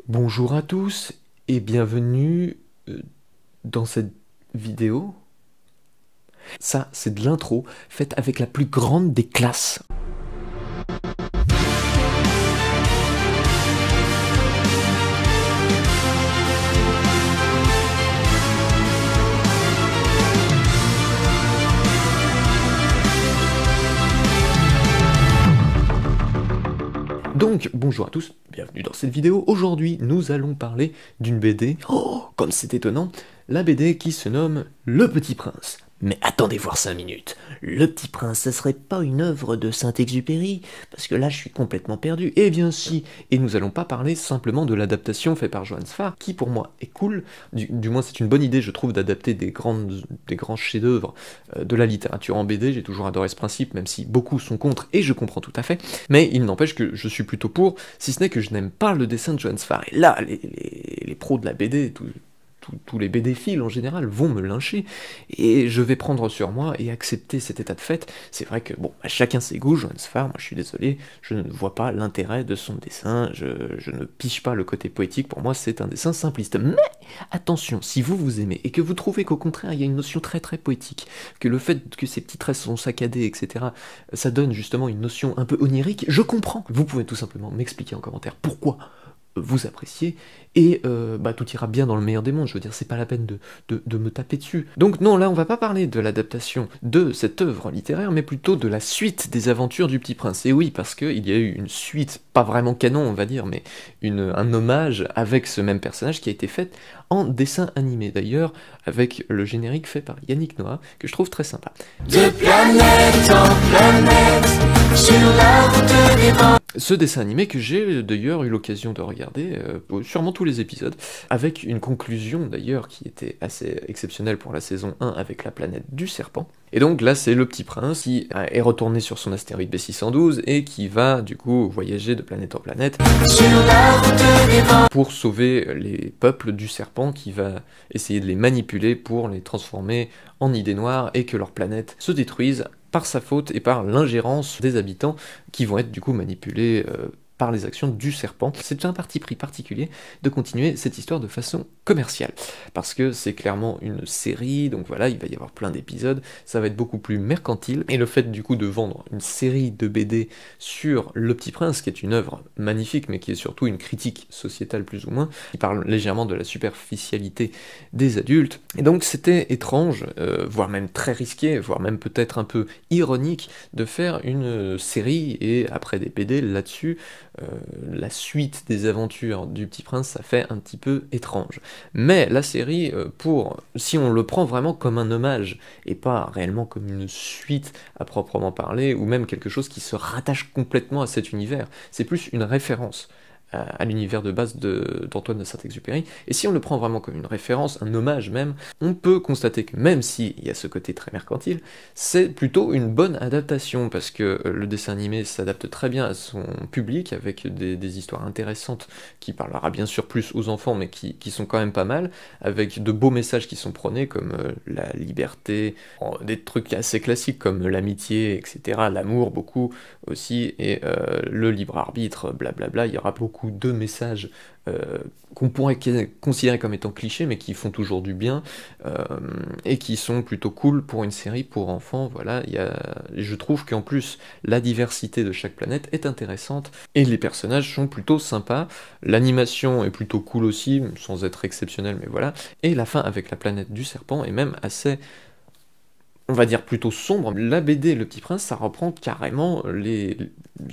Bonjour à tous et bienvenue dans cette vidéo. Ça, c'est de l'intro faite avec la plus grande des classes. Donc, bonjour à tous, bienvenue dans cette vidéo. Aujourd'hui, nous allons parler d'une BD, oh, comme c'est étonnant, la BD qui se nomme Le Petit Prince. Mais attendez voir 5 minutes, Le Petit Prince, ça serait pas une œuvre de Saint-Exupéry? Parce que là, je suis complètement perdu. Eh bien si, et nous allons pas parler simplement de l'adaptation faite par Johannes Farr, qui pour moi est cool, du moins c'est une bonne idée, je trouve, d'adapter des grands chefs-d'œuvre de la littérature en BD. J'ai toujours adoré ce principe, même si beaucoup sont contre, et je comprends tout à fait. Mais il n'empêche que je suis plutôt pour, si ce n'est que je n'aime pas le dessin de Johannes Farr. Et là, les pros de la BD, tous les BD-philes en général vont me lyncher, et je vais prendre sur moi et accepter cet état de fait. C'est vrai que, bon, à chacun ses goûts, Johannes Farr, moi je suis désolé, je ne vois pas l'intérêt de son dessin, je ne piche pas le côté poétique, pour moi c'est un dessin simpliste. Mais, attention, si vous aimez, et que vous trouvez qu'au contraire il y a une notion très très poétique, que le fait que ces petits traits sont saccadés, etc., ça donne justement une notion un peu onirique, je comprends. Vous pouvez tout simplement m'expliquer en commentaire pourquoi vous appréciez, et tout ira bien dans le meilleur des mondes. Je veux dire, c'est pas la peine de me taper dessus. Donc non, là on va pas parler de l'adaptation de cette œuvre littéraire, mais plutôt de la suite des aventures du Petit Prince. Et oui, parce qu'il y a eu une suite, pas vraiment canon on va dire, mais un hommage avec ce même personnage qui a été fait en dessin animé, d'ailleurs, avec le générique fait par Yannick Noah, que je trouve très sympa. De planète en planète, sur la route des vents. Ce dessin animé que j'ai d'ailleurs eu l'occasion de regarder, sûrement tous les épisodes, avec une conclusion d'ailleurs qui était assez exceptionnelle pour la saison 1 avec la planète du serpent. Et donc là c'est le Petit Prince qui est retourné sur son astéroïde B612 et qui va du coup voyager de planète en planète pour sauver les peuples du serpent, qui va essayer de les manipuler pour les transformer en idées noires et que leur planète se détruise par sa faute et par l'ingérence des habitants qui vont être du coup manipulés par les actions du serpent. C'est un parti pris particulier de continuer cette histoire de façon commerciale, parce que c'est clairement une série, donc voilà, il va y avoir plein d'épisodes, ça va être beaucoup plus mercantile, et le fait du coup de vendre une série de BD sur Le Petit Prince, qui est une œuvre magnifique, mais qui est surtout une critique sociétale plus ou moins, qui parle légèrement de la superficialité des adultes, et donc c'était étrange, voire même très risqué, voire même peut-être un peu ironique, de faire une série, et après des BD là-dessus, la suite des aventures du Petit Prince, ça fait un petit peu étrange. Mais la série, si on le prend vraiment comme un hommage, et pas réellement comme une suite à proprement parler, ou même quelque chose qui se rattache complètement à cet univers, c'est plus une référence à l'univers de base d'Antoine de Saint-Exupéry, et si on le prend vraiment comme une référence, un hommage même, on peut constater que même s'il y a ce côté très mercantile, c'est plutôt une bonne adaptation, parce que le dessin animé s'adapte très bien à son public, avec des histoires intéressantes, qui parlera bien sûr plus aux enfants, mais qui sont quand même pas mal, avec de beaux messages qui sont prônés, comme la liberté, des trucs assez classiques, comme l'amitié, etc., l'amour beaucoup aussi, et le libre arbitre, blablabla. Il y aura beaucoup de messages qu'on pourrait considérer comme étant clichés, mais qui font toujours du bien, et qui sont plutôt cool pour une série pour enfants. Voilà, je trouve qu'en plus, la diversité de chaque planète est intéressante, et les personnages sont plutôt sympas, l'animation est plutôt cool aussi, sans être exceptionnelle, mais voilà, et la fin avec la planète du serpent est même assez, on va dire, plutôt sombre. La BD Le Petit Prince, ça reprend carrément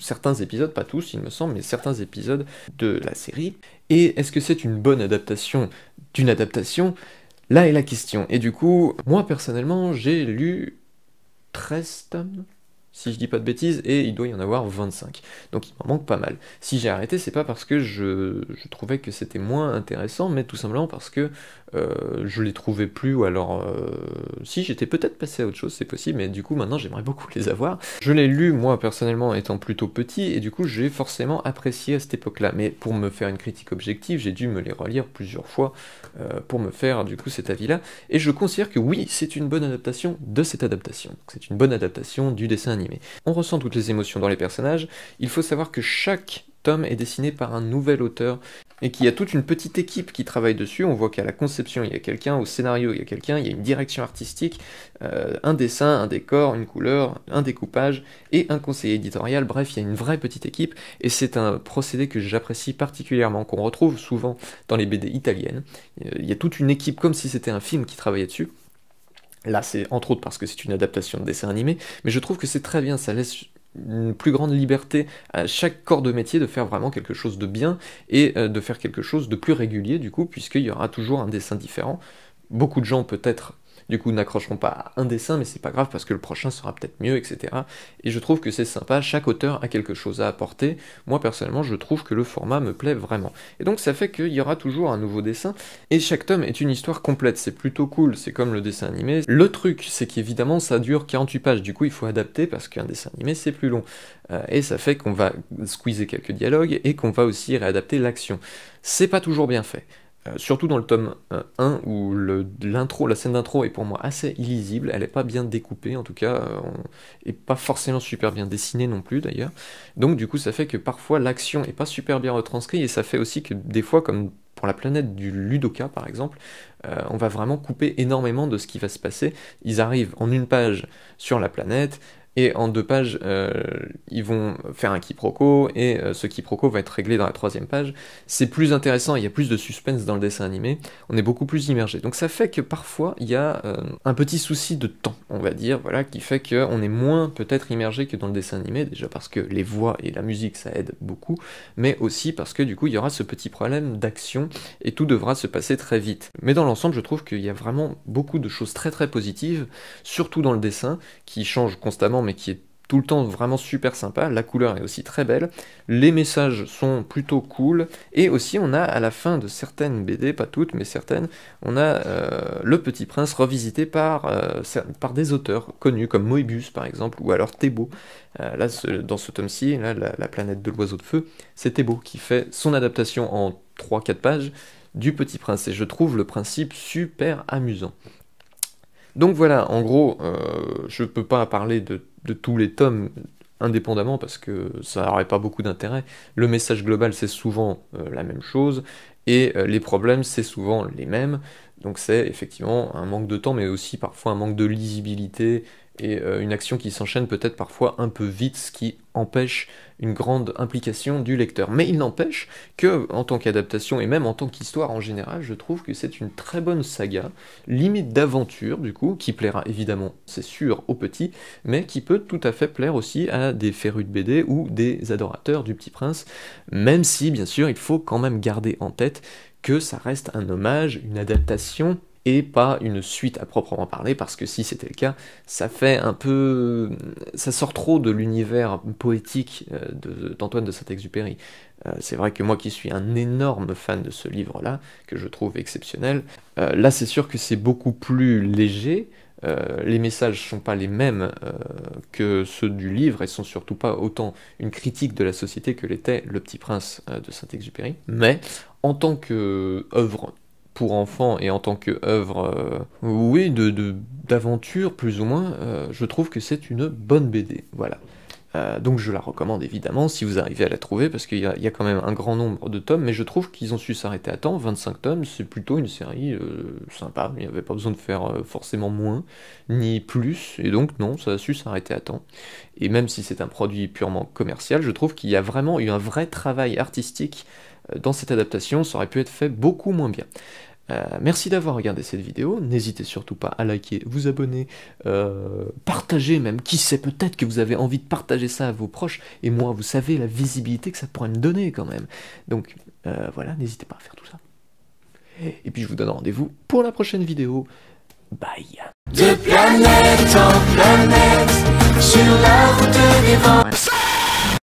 certains épisodes, pas tous il me semble, mais certains épisodes de la série. Et est-ce que c'est une bonne adaptation d'une adaptation? Là est la question. Et du coup, moi personnellement, j'ai lu 13 tomes, si je dis pas de bêtises, et il doit y en avoir 25. Donc il m'en manque pas mal. Si j'ai arrêté, c'est pas parce que je trouvais que c'était moins intéressant, mais tout simplement parce que je les trouvais plus, ou alors si, j'étais peut-être passé à autre chose, c'est possible, mais du coup maintenant j'aimerais beaucoup les avoir. Je l'ai lu moi personnellement étant plutôt petit, et du coup j'ai forcément apprécié à cette époque-là, mais pour me faire une critique objective, j'ai dû me les relire plusieurs fois pour me faire du coup cet avis-là, et je considère que oui, c'est une bonne adaptation de cette adaptation. C'est une bonne adaptation du dessin animé. On ressent toutes les émotions dans les personnages. Il faut savoir que chaque tome est dessiné par un nouvel auteur, et qu'il y a toute une petite équipe qui travaille dessus. On voit qu'à la conception, il y a quelqu'un, au scénario, il y a quelqu'un, il y a une direction artistique, un dessin, un décor, une couleur, un découpage, et un conseiller éditorial. Bref, il y a une vraie petite équipe, et c'est un procédé que j'apprécie particulièrement, qu'on retrouve souvent dans les BD italiennes. Il y a toute une équipe, comme si c'était un film qui travaillait dessus. Là, c'est entre autres parce que c'est une adaptation de dessin animé, mais je trouve que c'est très bien, ça laisse une plus grande liberté à chaque corps de métier de faire vraiment quelque chose de bien et de faire quelque chose de plus régulier du coup, puisqu'il y aura toujours un dessin différent. Beaucoup de gens peut-être du coup n'accrocheront pas à un dessin, mais c'est pas grave parce que le prochain sera peut-être mieux, etc. Et je trouve que c'est sympa, chaque auteur a quelque chose à apporter. Moi personnellement je trouve que le format me plaît vraiment. Et donc ça fait qu'il y aura toujours un nouveau dessin, et chaque tome est une histoire complète, c'est plutôt cool, c'est comme le dessin animé. Le truc c'est qu'évidemment ça dure 48 pages, du coup il faut adapter parce qu'un dessin animé c'est plus long. Et ça fait qu'on va squeezer quelques dialogues et qu'on va aussi réadapter l'action. C'est pas toujours bien fait. Surtout dans le tome 1 où la scène d'intro est pour moi assez illisible, elle est pas bien découpée en tout cas, et pas forcément super bien dessinée non plus d'ailleurs. Donc du coup ça fait que parfois l'action est pas super bien retranscrite, et ça fait aussi que des fois, comme pour la planète du Ludoka par exemple, on va vraiment couper énormément de ce qui va se passer. Ils arrivent en une page sur la planète, et en 2 pages, ils vont faire un quiproquo, et ce quiproquo va être réglé dans la 3e page. C'est plus intéressant, il y a plus de suspense dans le dessin animé, on est beaucoup plus immergé. Donc ça fait que parfois, il y a un petit souci de temps, on va dire, voilà, qui fait qu'on est moins peut-être immergé que dans le dessin animé, déjà parce que les voix et la musique, ça aide beaucoup, mais aussi parce que du coup, il y aura ce petit problème d'action, et tout devra se passer très vite. Mais dans l'ensemble, je trouve qu'il y a vraiment beaucoup de choses très très positives, surtout dans le dessin, qui change constamment, mais qui est tout le temps vraiment super sympa. La couleur est aussi très belle, les messages sont plutôt cool, et aussi on a à la fin de certaines BD, pas toutes mais certaines, on a le Petit Prince revisité par des auteurs connus comme Moebius par exemple, ou alors Thébault. Là, dans ce tome-ci, là, la planète de l'oiseau de feu, c'est Thébault qui fait son adaptation en 3-4 pages du Petit Prince, et je trouve le principe super amusant. Donc voilà, en gros, je peux pas parler de tous les tomes indépendamment parce que ça n'aurait pas beaucoup d'intérêt. Le message global c'est souvent la même chose, et les problèmes c'est souvent les mêmes, donc c'est effectivement un manque de temps, mais aussi parfois un manque de lisibilité, et une action qui s'enchaîne peut-être parfois un peu vite, ce qui empêche une grande implication du lecteur. Mais il n'empêche que, en tant qu'adaptation, et même en tant qu'histoire en général, je trouve que c'est une très bonne saga, limite d'aventure du coup, qui plaira évidemment, c'est sûr, aux petits, mais qui peut tout à fait plaire aussi à des férus de BD ou des adorateurs du Petit Prince, même si, bien sûr, il faut quand même garder en tête que ça reste un hommage, une adaptation, et pas une suite à proprement parler, parce que si c'était le cas, ça fait un peu... ça sort trop de l'univers poétique d'Antoine de Saint-Exupéry. C'est vrai que moi qui suis un énorme fan de ce livre-là, que je trouve exceptionnel, là c'est sûr que c'est beaucoup plus léger, les messages sont pas les mêmes que ceux du livre, et sont surtout pas autant une critique de la société que l'était Le Petit Prince de Saint-Exupéry, mais en tant qu'œuvre pour enfants et en tant qu'œuvre, oui, d'aventure plus ou moins, je trouve que c'est une bonne BD, voilà. Donc je la recommande évidemment si vous arrivez à la trouver, parce qu'il y a quand même un grand nombre de tomes, mais je trouve qu'ils ont su s'arrêter à temps. 25 tomes, c'est plutôt une série sympa, il n'y avait pas besoin de faire forcément moins, ni plus, et donc non, ça a su s'arrêter à temps. Et même si c'est un produit purement commercial, je trouve qu'il y a vraiment eu un vrai travail artistique dans cette adaptation, ça aurait pu être fait beaucoup moins bien. Merci d'avoir regardé cette vidéo, n'hésitez surtout pas à liker, vous abonner, partager même, qui sait, peut-être que vous avez envie de partager ça à vos proches, et moi, vous savez la visibilité que ça pourrait me donner quand même. Donc voilà, n'hésitez pas à faire tout ça. Et puis je vous donne rendez-vous pour la prochaine vidéo. Bye. De planète en planète, sur la route des vents.